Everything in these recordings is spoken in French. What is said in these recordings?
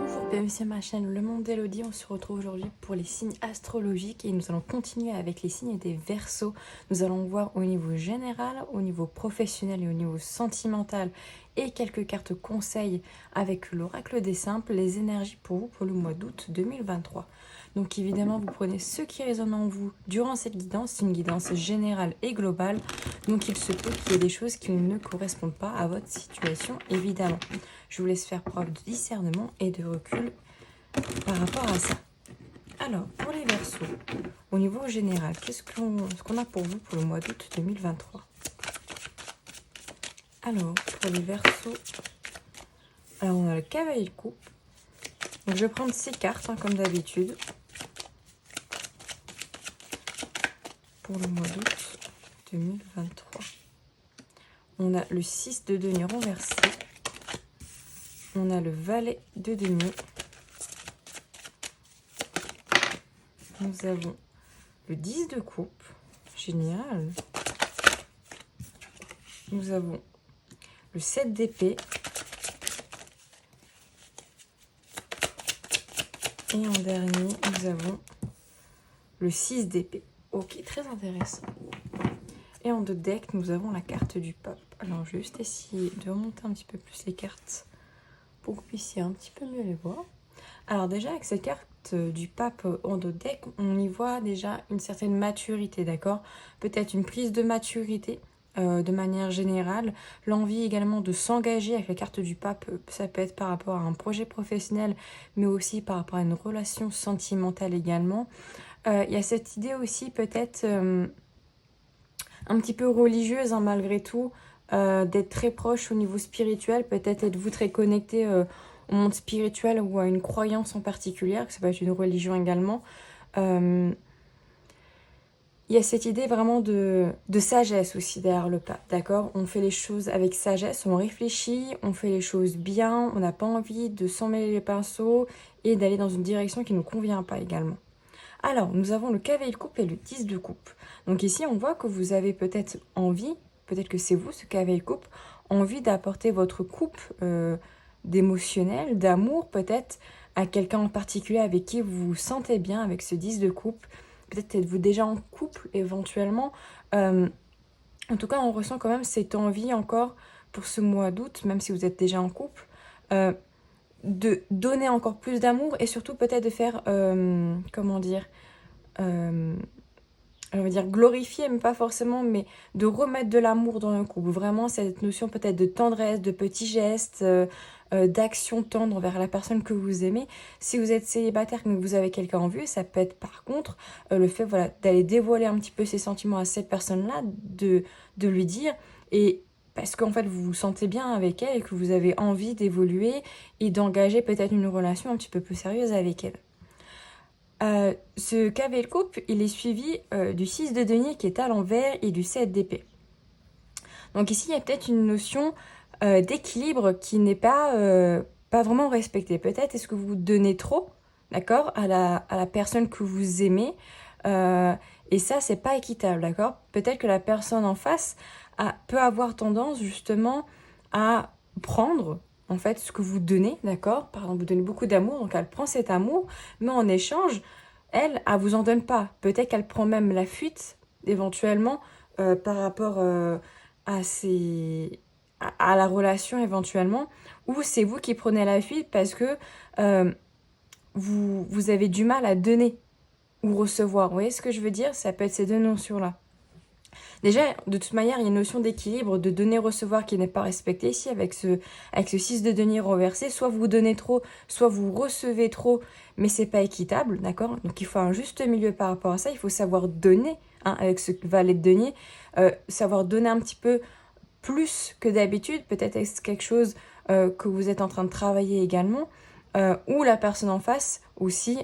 Bienvenue sur ma chaîne Le Monde d'Elodie. On se retrouve aujourd'hui pour les signes astrologiques et nous allons continuer avec les signes des Verseaux. Nous allons voir au niveau général, au niveau professionnel et au niveau sentimental et quelques cartes conseils avec l'oracle des simples, les énergies pour vous pour le mois d'août 2023. Donc évidemment, vous prenez ce qui résonne en vous durant cette guidance. C'est une guidance générale et globale. Donc il se peut qu'il y ait des choses qui ne correspondent pas à votre situation, évidemment. Je vous laisse faire preuve de discernement et de recul par rapport à ça. Alors, pour les Verseaux, au niveau général, qu'est-ce qu'on a pour vous pour le mois d'août 2023? Alors, pour les Verseaux, alors on a le cavalier de coupe. Donc, je vais prendre 6 cartes, comme d'habitude, pour le mois d'août 2023. On a le 6 de denier renversé. On a le valet de denier. Nous avons le 10 de coupe. Génial. Nous avons le 7 d'épée. Et en dernier, nous avons le 6 d'épée. Ok, très intéressant. Et en deux decks, nous avons la carte du pape. Alors, je vais juste essayer de remonter un petit peu plus les cartes pour que vous puissiez un petit peu mieux les voir. Alors déjà, avec cette carte du pape en deux decks, on y voit déjà une certaine maturité, d'accord? Peut-être une prise de maturité de manière générale. L'envie également de s'engager avec la carte du pape, ça peut être par rapport à un projet professionnel, mais aussi par rapport à une relation sentimentale également. Il y a cette idée aussi peut-être un petit peu religieuse, hein, malgré tout, d'être très proche au niveau spirituel. Peut-être êtes-vous très connecté au monde spirituel ou à une croyance en particulier, que ça peut être une religion également. Il y a cette idée vraiment de sagesse aussi derrière le pape, d'accord? On fait les choses avec sagesse, on réfléchit, on fait les choses bien, on n'a pas envie de s'emmêler les pinceaux et d'aller dans une direction qui ne nous convient pas également. Alors, nous avons le cavalier de coupe et le 10 de coupe. Donc ici, on voit que vous avez peut-être envie, peut-être que c'est vous, ce cavalier de coupe, envie d'apporter votre coupe d'émotionnel, d'amour peut-être, à quelqu'un en particulier avec qui vous vous sentez bien avec ce 10 de coupe. Peut-être êtes-vous déjà en couple éventuellement. En tout cas, on ressent quand même cette envie encore pour ce mois d'août, même si vous êtes déjà en couple, de donner encore plus d'amour et surtout peut-être de faire, comment dire, on va dire glorifier, mais pas forcément, mais de remettre de l'amour dans le couple. Vraiment, cette notion peut-être de tendresse, de petits gestes, d'action tendre vers la personne que vous aimez. Si vous êtes célibataire mais que vous avez quelqu'un en vue, ça peut être par contre le fait voilà, d'aller dévoiler un petit peu ses sentiments à cette personne-là, de lui dire, et parce qu'en fait vous vous sentez bien avec elle et que vous avez envie d'évoluer et d'engager peut-être une relation un petit peu plus sérieuse avec elle. Ce cavalier de coupe, il est suivi du 6 de denier qui est à l'envers et du 7 d'épée. Donc ici, il y a peut-être une notion d'équilibre qui n'est pas vraiment respectée. Peut-être est-ce que vous donnez trop, d'accord, à la personne que vous aimez, et ça, c'est pas équitable, d'accord? Peut-être que la personne en face peut avoir tendance justement à prendre en fait ce que vous donnez, d'accord? Par exemple, vous donnez beaucoup d'amour, donc elle prend cet amour, mais en échange, elle vous en donne pas. Peut-être qu'elle prend même la fuite, éventuellement, par rapport à la relation, éventuellement, ou c'est vous qui prenez la fuite parce que vous avez du mal à donner ou recevoir. Vous voyez ce que je veux dire? Ça peut être ces deux notions-là. Déjà, de toute manière, il y a une notion d'équilibre, de donner-recevoir qui n'est pas respectée ici avec ce 6 de denier renversé. Soit vous donnez trop, soit vous recevez trop, mais c'est pas équitable, d'accord? Donc il faut un juste milieu par rapport à ça. Il faut savoir donner, hein, avec ce valet de denier, savoir donner un petit peu plus que d'habitude. Peut-être est-ce quelque chose que vous êtes en train de travailler également. Ou la personne en face aussi,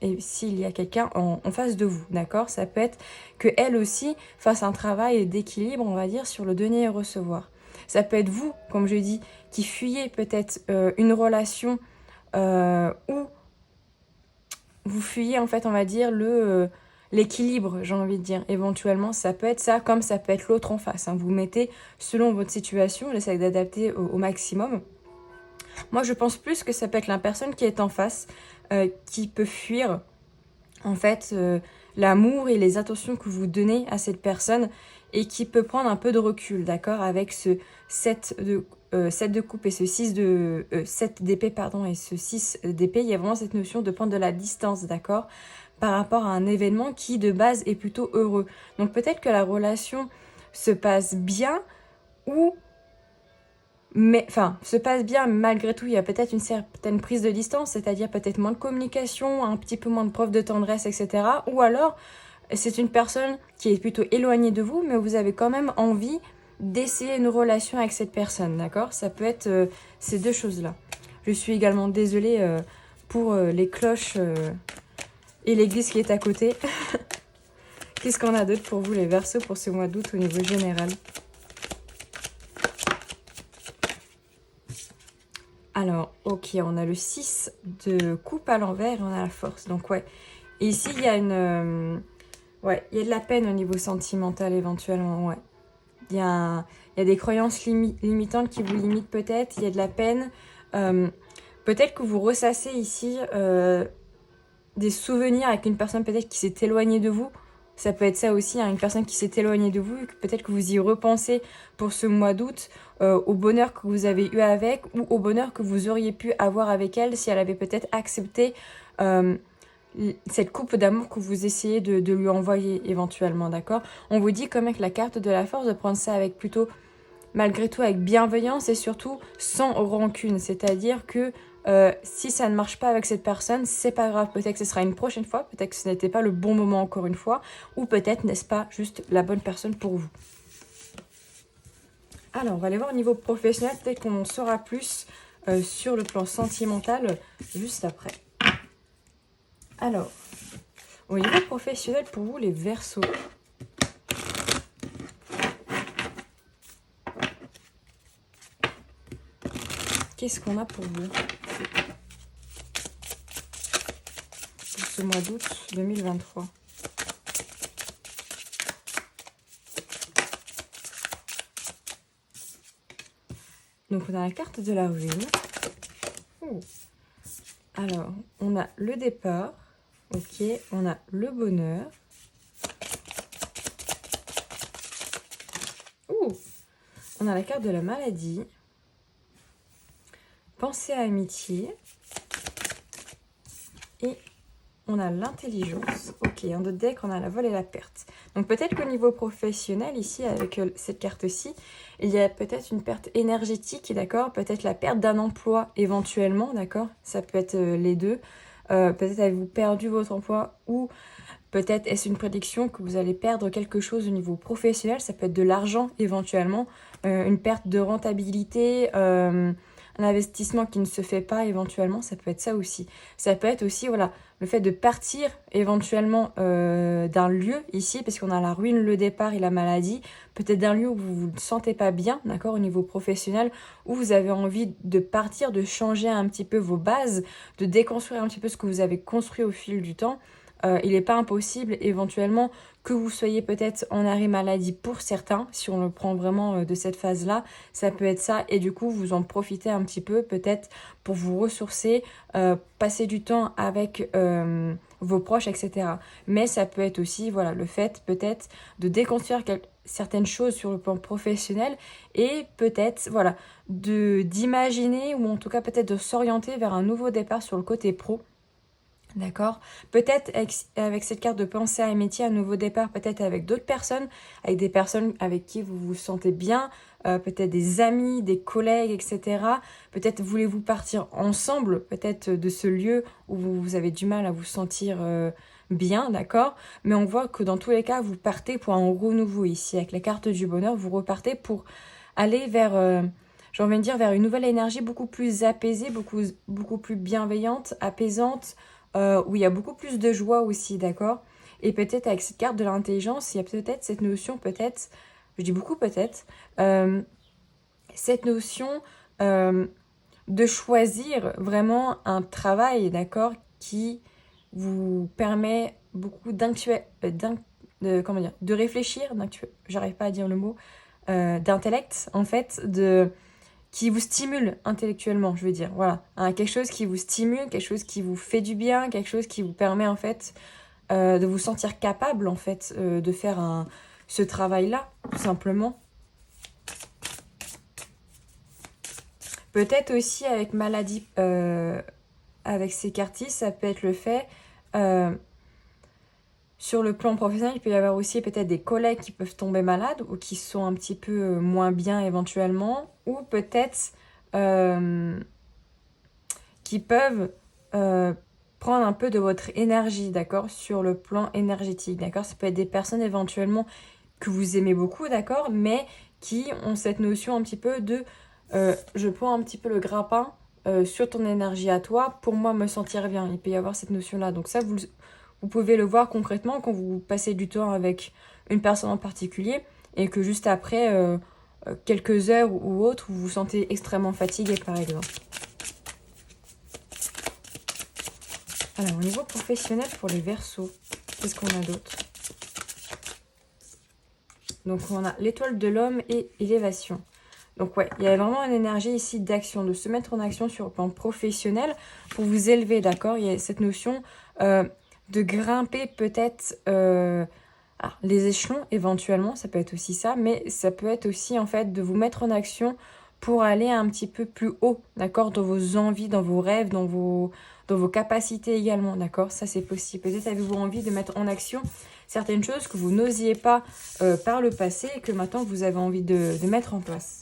et s'il y a quelqu'un en face de vous, d'accord? Ça peut être qu'elle aussi fasse un travail d'équilibre, on va dire, sur le donner et recevoir. Ça peut être vous, comme je dis, qui fuyez peut-être une relation où vous fuyez, en fait, on va dire, l'équilibre, j'ai envie de dire. Éventuellement, ça peut être ça, comme ça peut être l'autre en face, hein. Vous mettez selon votre situation, j'essaie d'adapter au maximum. Moi, je pense plus que ça peut être la personne qui est en face, qui peut fuir, en fait, l'amour et les attentions que vous donnez à cette personne et qui peut prendre un peu de recul, d'accord, avec ce 7 de coupe et ce 7 d'épée, pardon, et ce 6 d'épée, il y a vraiment cette notion de prendre de la distance, d'accord, par rapport à un événement qui, de base, est plutôt heureux. Donc peut-être que la relation se passe bien ou... Mais, enfin, se passe bien, malgré tout, il y a peut-être une certaine prise de distance, c'est-à-dire peut-être moins de communication, un petit peu moins de preuve de tendresse, etc. Ou alors, c'est une personne qui est plutôt éloignée de vous, mais vous avez quand même envie d'essayer une relation avec cette personne, d'accord? Ça peut être ces deux choses-là. Je suis également désolée pour les cloches et l'église qui est à côté. Qu'est-ce qu'on a d'autre pour vous, les Verseaux, pour ce mois d'août au niveau général? Alors, ok, on a le 6 de coupe à l'envers et on a la force. Donc, ouais. Et ici, il y a ouais, il y a de la peine au niveau sentimental éventuellement, ouais. Il y a des croyances limitantes qui vous limitent peut-être. Il y a de la peine. Peut-être que vous ressassez ici des souvenirs avec une personne peut-être qui s'est éloignée de vous. Ça peut être ça aussi, hein, une personne qui s'est éloignée de vous. Peut-être que vous y repensez pour ce mois d'août au bonheur que vous avez eu avec ou au bonheur que vous auriez pu avoir avec elle si elle avait peut-être accepté cette coupe d'amour que vous essayez de lui envoyer éventuellement, d'accord? On vous dit comme avec la carte de la force de prendre ça avec plutôt, malgré tout, avec bienveillance et surtout sans rancune. C'est-à-dire que si ça ne marche pas avec cette personne, c'est pas grave. Peut-être que ce sera une prochaine fois, peut-être que ce n'était pas le bon moment encore une fois, ou peut-être n'est-ce pas juste la bonne personne pour vous. Alors, on va aller voir au niveau professionnel, peut-être qu'on en saura plus sur le plan sentimental juste après. Alors, au niveau professionnel pour vous, les Verseaux. Qu'est-ce qu'on a pour vous pour ce mois d'août 2023? Donc, on a la carte de la ruine. Oh. Alors, on a le départ. Ok, on a le bonheur. Ouh. On a la carte de la maladie. Pensée à amitié. Et on a l'intelligence. Ok, en deux decks, on a la vol et la perte. Donc peut-être qu'au niveau professionnel, ici, avec cette carte-ci, il y a peut-être une perte énergétique, d'accord? Peut-être la perte d'un emploi éventuellement, d'accord? Ça peut être les deux. Peut-être avez-vous perdu votre emploi ou peut-être est-ce une prédiction que vous allez perdre quelque chose au niveau professionnel. Ça peut être de l'argent éventuellement, une perte de rentabilité, un investissement qui ne se fait pas éventuellement, ça peut être ça aussi. Ça peut être aussi, voilà, le fait de partir éventuellement d'un lieu ici, parce qu'on a la ruine, le départ et la maladie, peut-être d'un lieu où vous ne vous sentez pas bien, d'accord, au niveau professionnel, où vous avez envie de partir, de changer un petit peu vos bases, de déconstruire un petit peu ce que vous avez construit au fil du temps. Il n'est pas impossible éventuellement que vous soyez peut-être en arrêt maladie pour certains, si on le prend vraiment de cette phase-là, ça peut être ça, et du coup vous en profitez un petit peu peut-être pour vous ressourcer, passer du temps avec vos proches, etc. Mais ça peut être aussi, voilà, le fait peut-être de déconstruire certaines choses sur le plan professionnel et peut-être, voilà, d'imaginer ou en tout cas peut-être de s'orienter vers un nouveau départ sur le côté pro. D'accord? Peut-être avec cette carte de pensée à amitié, un nouveau départ, peut-être avec d'autres personnes, avec des personnes avec qui vous vous sentez bien, peut-être des amis, des collègues, etc. Peut-être voulez-vous partir ensemble, peut-être de ce lieu où vous avez du mal à vous sentir bien, d'accord? Mais on voit que dans tous les cas, vous partez pour un renouveau ici. Avec la carte du bonheur, vous repartez pour aller vers... j'ai envie de dire vers une nouvelle énergie beaucoup plus apaisée, beaucoup plus bienveillante, apaisante, où il y a beaucoup plus de joie aussi, d'accord? Et peut-être avec cette carte de l'intelligence, il y a peut-être cette notion, peut-être, je dis beaucoup peut-être, cette notion de choisir vraiment un travail, d'accord, qui vous permet beaucoup de réfléchir, j'arrive pas à dire le mot, d'intellect, en fait, qui vous stimule intellectuellement, je veux dire. Voilà, hein, quelque chose qui vous stimule, quelque chose qui vous fait du bien, quelque chose qui vous permet en fait de vous sentir capable en fait de faire ce travail-là, tout simplement. Peut-être aussi avec maladie, avec ces cartes-ci, ça peut être le fait, sur le plan professionnel, il peut y avoir aussi peut-être des collègues qui peuvent tomber malades ou qui sont un petit peu moins bien éventuellement, ou peut-être qui peuvent prendre un peu de votre énergie, d'accord, sur le plan énergétique, d'accord. Ça peut être des personnes éventuellement que vous aimez beaucoup, d'accord, mais qui ont cette notion un petit peu de je prends un petit peu le grappin sur ton énergie à toi pour moi me sentir bien. Il peut y avoir cette notion-là. Donc ça, vous pouvez le voir concrètement quand vous passez du temps avec une personne en particulier et que juste après quelques heures ou autres, vous vous sentez extrêmement fatigué, par exemple. Alors, au niveau professionnel pour les Verseaux, qu'est-ce qu'on a d'autre? Donc, on a l'étoile de l'homme et élévation. Donc, ouais, il y a vraiment une énergie ici d'action, de se mettre en action sur le plan professionnel pour vous élever, d'accord? Il y a cette notion de grimper peut-être les échelons, éventuellement, ça peut être aussi ça, mais ça peut être aussi, en fait, de vous mettre en action pour aller un petit peu plus haut, d'accord? Dans vos envies, dans vos rêves, dans vos capacités également, d'accord? Ça, c'est possible. Peut-être avez-vous envie de mettre en action certaines choses que vous n'osiez pas par le passé et que maintenant, vous avez envie de mettre en place.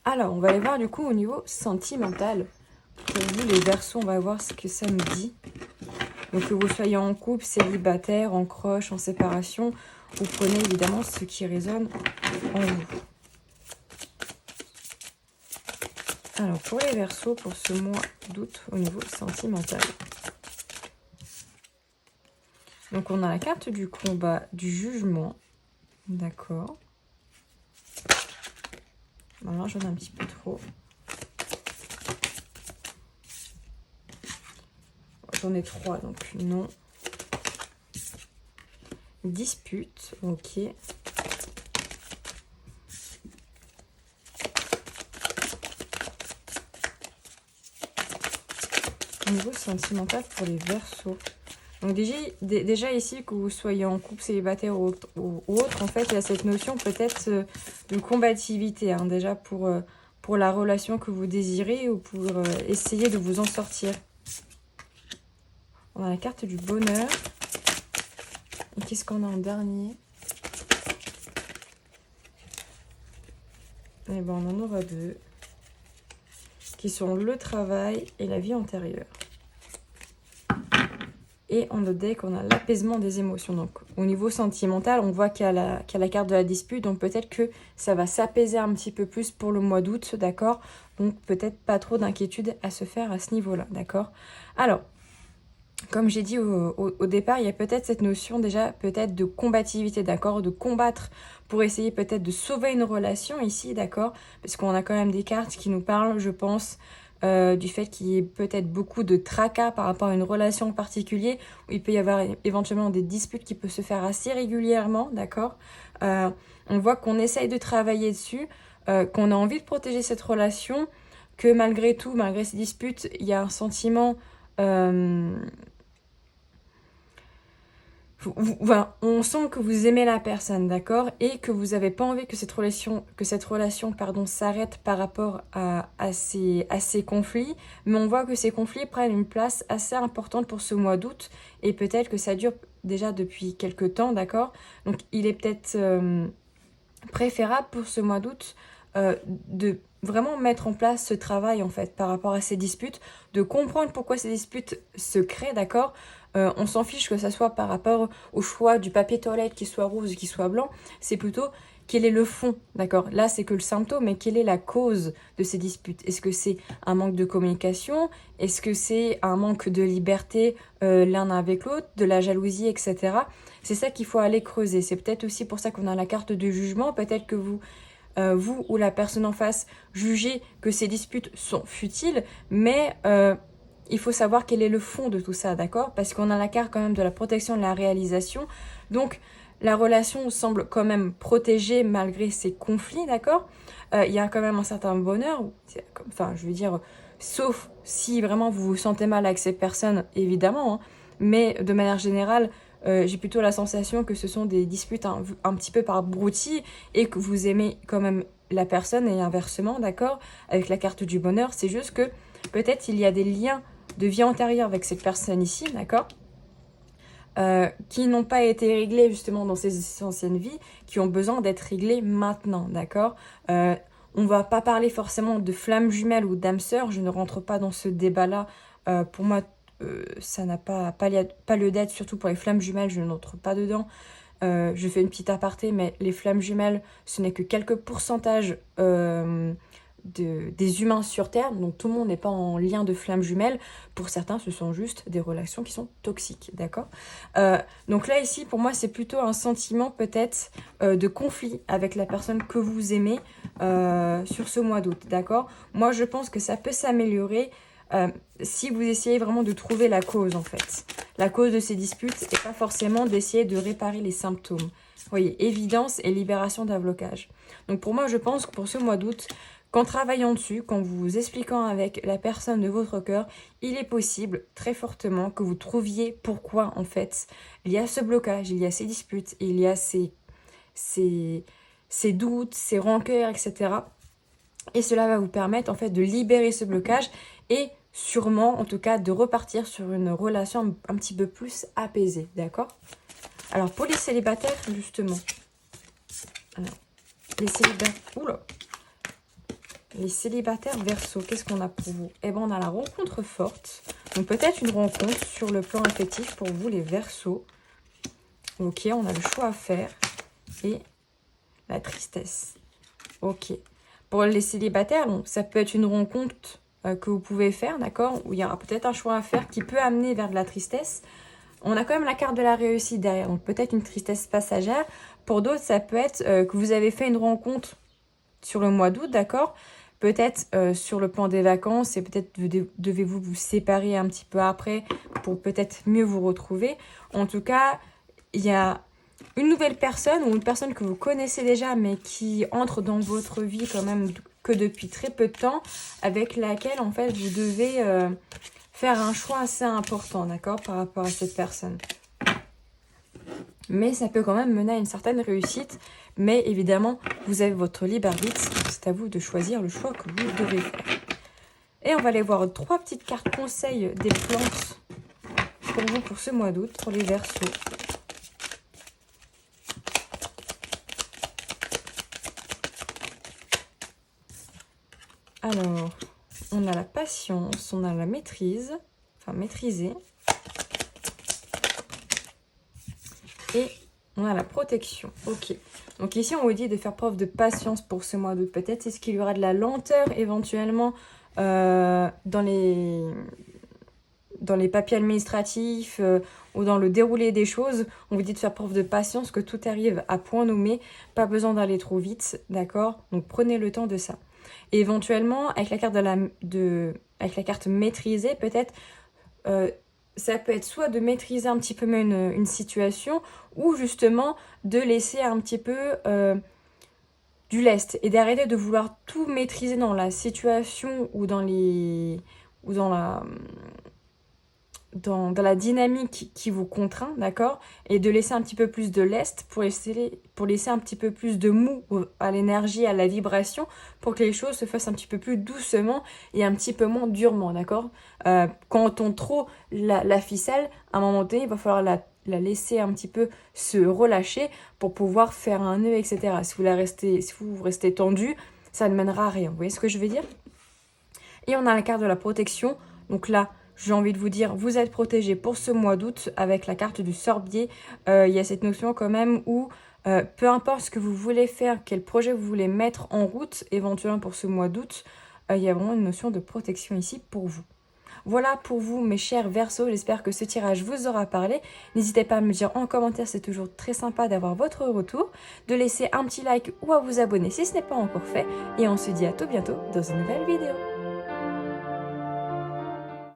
Alors, on va aller voir du coup au niveau sentimental. Pour vous, les Verseaux, on va voir ce que ça nous dit. Donc, que vous soyez en couple, célibataire, en croche, en séparation, vous prenez évidemment ce qui résonne en vous. Alors, pour les Verseaux, pour ce mois d'août, au niveau sentimental. Donc, on a la carte du combat, du jugement. D'accord. Alors, j'en ai un petit peu trop. J'en ai 3, donc non. Dispute, ok. Au niveau sentimental pour les Verseaux. Donc déjà ici, que vous soyez en couple, célibataire ou autre, en fait, il y a cette notion peut-être de combativité, hein, déjà pour la relation que vous désirez ou pour essayer de vous en sortir. On a la carte du bonheur. Et qu'est-ce qu'on a en dernier? Eh ben, on en aura 2. Qui sont le travail et la vie antérieure. Et en notre deck, on a l'apaisement des émotions. Donc, au niveau sentimental, on voit qu'il y a la carte de la dispute. Donc, peut-être que ça va s'apaiser un petit peu plus pour le mois d'août, d'accord? Donc, peut-être pas trop d'inquiétude à se faire à ce niveau-là, d'accord? Alors, comme j'ai dit au départ, il y a peut-être cette notion déjà peut-être de combativité, d'accord? De combattre pour essayer peut-être de sauver une relation ici, d'accord? Parce qu'on a quand même des cartes qui nous parlent, je pense, du fait qu'il y ait peut-être beaucoup de tracas par rapport à une relation en particulier, où il peut y avoir éventuellement des disputes qui peuvent se faire assez régulièrement, d'accord? On voit qu'on essaye de travailler dessus, qu'on a envie de protéger cette relation, que malgré tout, malgré ces disputes, il y a un sentiment... on sent que vous aimez la personne, d'accord, et que vous n'avez pas envie que cette relation s'arrête par rapport à ces conflits, mais on voit que ces conflits prennent une place assez importante pour ce mois d'août, et peut-être que ça dure déjà depuis quelques temps, d'accord. Donc il est peut-être préférable pour ce mois d'août de vraiment mettre en place ce travail en fait par rapport à ces disputes, de comprendre pourquoi ces disputes se créent, d'accord. On s'en fiche que ça soit par rapport au choix du papier toilette qui soit rouge ou qui soit blanc, c'est plutôt quel est le fond, d'accord. Là c'est que le symptôme, mais quelle est la cause de ces disputes? Est-ce que c'est un manque de communication? Est-ce que c'est un manque de liberté l'un avec l'autre, de la jalousie, etc. C'est ça qu'il faut aller creuser. C'est peut-être aussi pour ça qu'on a la carte de jugement. Peut-être que vous ou la personne en face jugez que ces disputes sont futiles, mais il faut savoir quel est le fond de tout ça, d'accord? Parce qu'on a la carte quand même de la protection, de la réalisation. Donc, la relation semble quand même protégée malgré ces conflits, d'accord? Il y a quand même un certain bonheur, enfin, je veux dire, sauf si vraiment vous vous sentez mal avec ces personnes, évidemment, hein, mais de manière générale, j'ai plutôt la sensation que ce sont des disputes un petit peu par broutilles et que vous aimez quand même la personne et inversement, d'accord? Avec la carte du bonheur, c'est juste que peut-être il y a des liens de vie antérieure avec cette personne ici, d'accord? Qui n'ont pas été réglés justement dans ces anciennes vies, qui ont besoin d'être réglés maintenant, d'accord? On va pas parler forcément de flammes jumelles ou d'âmes sœurs, je ne rentre pas dans ce débat-là. Pour moi, ça n'a pas lieu d'être, surtout pour les flammes jumelles, je n'entre pas dedans. Je fais une petite aparté, mais les flammes jumelles, ce n'est que quelques pourcentages des humains sur Terre, donc tout le monde n'est pas en lien de flammes jumelles. Pour certains, ce sont juste des relations qui sont toxiques, d'accord? Donc là, ici, pour moi, c'est plutôt un sentiment peut-être de conflit avec la personne que vous aimez sur ce mois d'août, d'accord? Moi, je pense que ça peut s'améliorer si vous essayez vraiment de trouver la cause, en fait. La cause de ces disputes, et pas forcément d'essayer de réparer les symptômes. Vous voyez, évidence et libération d'un blocage. Donc pour moi, je pense que pour ce mois d'août, qu'en travaillant dessus, qu'en vous expliquant avec la personne de votre cœur, il est possible très fortement que vous trouviez pourquoi en fait il y a ce blocage, il y a ces disputes, il y a ces doutes, ces rancœurs, etc. Et cela va vous permettre en fait de libérer ce blocage et sûrement en tout cas de repartir sur une relation un petit peu plus apaisée, d'accord? Alors pour les célibataires justement, alors, les célibataires Verseau, qu'est-ce qu'on a pour vous? Eh bien, on a la rencontre forte. Donc, peut-être une rencontre sur le plan affectif pour vous, les Verseaux. Ok, on a le choix à faire. Et la tristesse. Ok. Pour les célibataires, donc, ça peut être une rencontre que vous pouvez faire, d'accord? Où il y aura peut-être un choix à faire qui peut amener vers de la tristesse. On a quand même la carte de la réussite derrière. Donc, peut-être une tristesse passagère. Pour d'autres, ça peut être que vous avez fait une rencontre sur le mois d'août, d'accord? Peut-être sur le plan des vacances et peut-être devez-vous vous séparer un petit peu après pour peut-être mieux vous retrouver. En tout cas, il y a une nouvelle personne ou une personne que vous connaissez déjà mais qui entre dans votre vie quand même que depuis très peu de temps avec laquelle en fait vous devez faire un choix assez important, d'accord, par rapport à cette personne. Mais ça peut quand même mener à une certaine réussite. Mais évidemment, vous avez votre libre arbitre. C'est à vous de choisir le choix que vous devez faire. Et on va aller voir 3 petites cartes conseils des plantes pour vous pour ce mois d'août, pour les Verseaux. Alors, on a la patience, on a la maîtrise, enfin maîtriser. Et on a la protection. Ok. Donc ici, on vous dit de faire preuve de patience pour ce mois d'août. Peut-être est-ce qu'il y aura de la lenteur éventuellement dans les papiers administratifs ou dans le déroulé des choses. On vous dit de faire preuve de patience, que tout arrive à point nommé. Pas besoin d'aller trop vite, d'accord? Donc prenez le temps de ça. Et éventuellement, avec la carte, avec la carte maîtrisée, peut-être... ça peut être soit de maîtriser un petit peu mieux une situation ou justement de laisser un petit peu du lest et d'arrêter de vouloir tout maîtriser dans la situation ou dans la dynamique qui vous contraint, d'accord? Et de laisser un petit peu plus de lest pour laisser un petit peu plus de mou à l'énergie, à la vibration, pour que les choses se fassent un petit peu plus doucement et un petit peu moins durement, d'accord? Quand on tourne trop la ficelle, à un moment donné, il va falloir la laisser un petit peu se relâcher pour pouvoir faire un nœud, etc. Si vous restez tendu, ça ne mènera à rien. Vous voyez ce que je veux dire? Et on a la carte de la protection. Donc là, j'ai envie de vous dire, vous êtes protégé pour ce mois d'août avec la carte du sorbier. Il y a cette notion quand même où peu importe ce que vous voulez faire, quel projet vous voulez mettre en route, éventuellement pour ce mois d'août, il y a vraiment une notion de protection ici pour vous. Voilà pour vous mes chers Verseaux, j'espère que ce tirage vous aura parlé. N'hésitez pas à me dire en commentaire, c'est toujours très sympa d'avoir votre retour, de laisser un petit like ou à vous abonner si ce n'est pas encore fait. Et on se dit à tout bientôt dans une nouvelle vidéo.